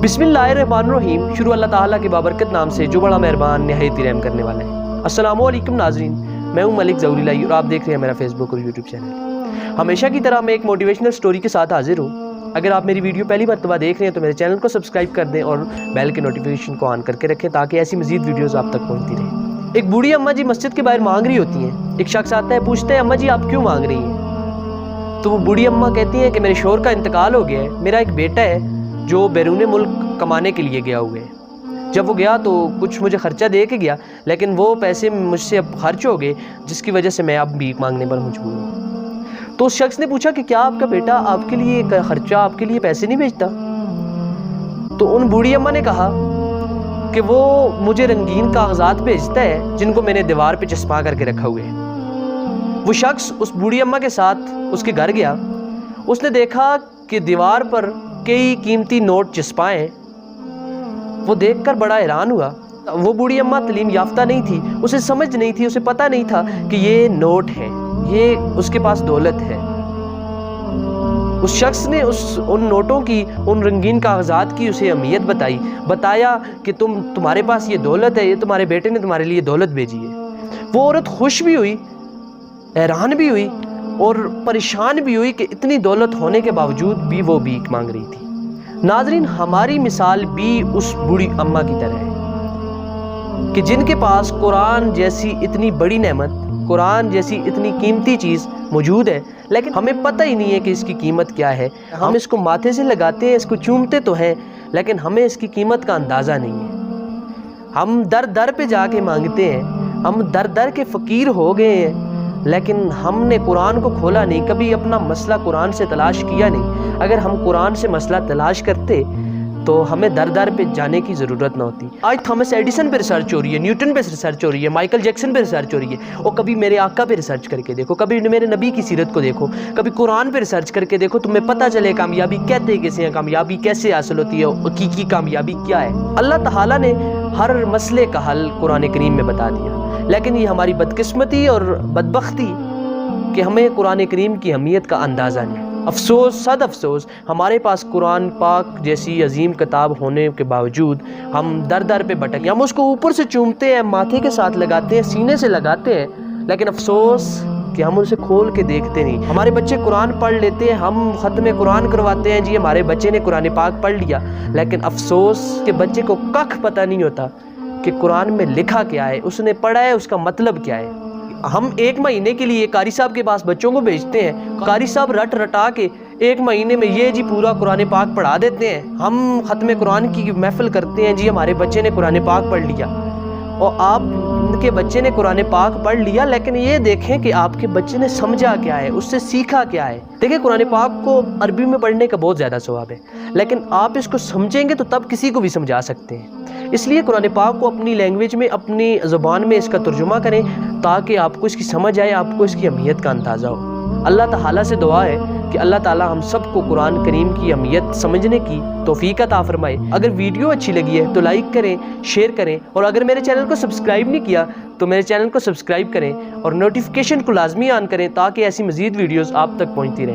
बिस्मिल्लाहिर्रहमानिर्रहीम। शुरू अल्लाह ताला के बाबरकत नाम से जो बड़ा मेहरबान निहायत रहम करने वाला है। अस्सलामु अलैकुम नाज़रीन, मैं हूं मलिक ज़ौहरी और आप देख रहे हैं मेरा फेसबुक और यूट्यूब चैनल। हमेशा की तरह मैं एक मोटिवेशनल स्टोरी के साथ हाजिर हूँ। अगर आप मेरी वीडियो पहली मरतबा देख रहे हैं तो मेरे चैनल को सब्सक्राइब कर दें और बेल के नोटिफिकेशन को ऑन करके रखें ताकि ऐसी मज़ीद वीडियोज़ आप तक पहुँचती रहें। एक बूढ़ी अम्मा जी मस्जिद के बाहर मांग रही होती हैं। एक शख्स आता है, पूछते हैं अम्मा जी आप क्यों मांग रही हैं? तो वो बूढ़ी अम्मा कहती हैं कि मेरे शौहर का इंतकाल हो गया है, मेरा एक बेटा है जो बैरून मुल्क कमाने के लिए गया हुआ है। जब वो गया तो कुछ मुझे ख़र्चा दे के गया, लेकिन वो पैसे मुझसे अब खर्च हो गए, जिसकी वजह से मैं अब भीख मांगने पर मजबूर हूँ। तो उस शख्स ने पूछा कि क्या आपका बेटा आपके लिए खर्चा, आपके लिए पैसे नहीं भेजता? तो उन बूढ़ी अम्मा ने कहा कि वो मुझे रंगीन कागजात भेजता है जिनको मैंने दीवार पे चस्पा करके रखा हुआ है। वो शख्स उस बूढ़ी अम्मा के साथ उसके घर गया। उसने देखा कि दीवार पर कई कीमती नोट चिस्पाए। वो देखकर बड़ा हैरान हुआ। वो बूढ़ी अम्मा तालीम याफ्ता नहीं थी, उसे समझ नहीं थी, उसे पता नहीं था कि ये नोट है, ये उसके पास दौलत है। उस शख्स ने उन नोटों की, उन रंगीन कागजात की उसे अहमियत बताया कि तुम्हारे पास ये दौलत है, ये तुम्हारे बेटे ने तुम्हारे लिए दौलत भेजी है। वो औरत खुश भी हुई, हैरान भी हुई और परेशान भी हुई कि इतनी दौलत होने के बावजूद भी वो भीख मांग रही थी। नाज़रीन, हमारी मिसाल भी उस बूढ़ी अम्मा की तरह है कि जिनके पास कुरान जैसी इतनी बड़ी नेमत, कुरान जैसी इतनी कीमती चीज़ मौजूद है, लेकिन हमें पता ही नहीं है कि इसकी कीमत क्या है। हम इसको माथे से लगाते हैं, इसको चूमते तो हैं, लेकिन हमें इसकी कीमत का अंदाज़ा नहीं है। हम दर दर पे जाके मांगते हैं, हम दर दर के फ़कीर हो गए हैं, लेकिन हमने कुरान को खोला नहीं, कभी अपना मसला कुरान से तलाश किया नहीं। अगर हम कुरान से मसला तलाश करते तो हमें दर दर पे जाने की ज़रूरत ना होती। आज थॉमस एडिसन पे रिसर्च हो रही है, न्यूटन पे रिसर्च हो रही है, माइकल जैक्सन पे रिसर्च हो रही है, और कभी मेरे आका पे रिसर्च करके देखो, कभी मेरे नबी की सीरत को देखो, कभी कुरान पे रिसर्च करके देखो, तुम्हें पता चले कामयाबी कहते कैसे हैं, कामयाबी कैसे हासिल होती है, हकीकी कामयाबी क्या है। अल्लाह ताला ने हर मसले का हल कुरान करीम में बता दिया, लेकिन ये हमारी बदकिस्मती और बदबख्ती कि हमें कुरान करीम की अहमियत का अंदाज़ा नहीं। अफसोस, सद अफसोस, हमारे पास कुरान पाक जैसी अजीम किताब होने के बावजूद हम दर दर पे भटके। हम उसको ऊपर से चूमते हैं, माथे के साथ लगाते हैं, सीने से लगाते हैं, लेकिन अफसोस कि हम उसे खोल के देखते नहीं। हमारे बच्चे कुरान पढ़ लेते हैं, हम ख़त्म कुरान करवाते हैं, जी हमारे बच्चे ने कुरान पाक पढ़ लिया, लेकिन अफसोस कि बच्चे को कख पता नहीं होता कि कुरान में लिखा क्या है, उसने पढ़ा है, उसका मतलब क्या है। हम एक महीने के लिए कारी साहब के पास बच्चों को भेजते हैं, कारी साहब रट रटा के एक महीने में ये जी पूरा कुरान पाक पढ़ा देते हैं। हम ख़त्म कुरान की महफिल करते हैं, जी हमारे बच्चे ने कुरान पाक पढ़ लिया, और आपके बच्चे ने कुरान पाक पढ़ लिया, लेकिन ये देखें कि आपके बच्चे ने समझा क्या है, उससे सीखा क्या है। देखिए, कुरान पाक को अरबी में पढ़ने का बहुत ज़्यादा सवाब है, लेकिन आप इसको समझेंगे तो तब किसी को भी समझा सकते हैं। इसलिए कुरान पाक को अपनी लैंग्वेज में, अपनी ज़ुबान में इसका तर्जुमा करें ताकि आपको इसकी समझ आए, आपको इसकी अहमियत का अंदाज़ा हो। अल्लाह ताला से दुआ है कि अल्लाह ताला हम सबको कुरान करीम की अहमियत समझने की तौफीक अता फरमाए। अगर वीडियो अच्छी लगी है तो लाइक करें, शेयर करें, और अगर मेरे चैनल को सब्सक्राइब नहीं किया तो मेरे चैनल को सब्सक्राइब करें और नोटिफिकेशन को लाजमी ऑन करें ताकि ऐसी मज़ीद वीडियोज़ आप तक पहुँचती रहें।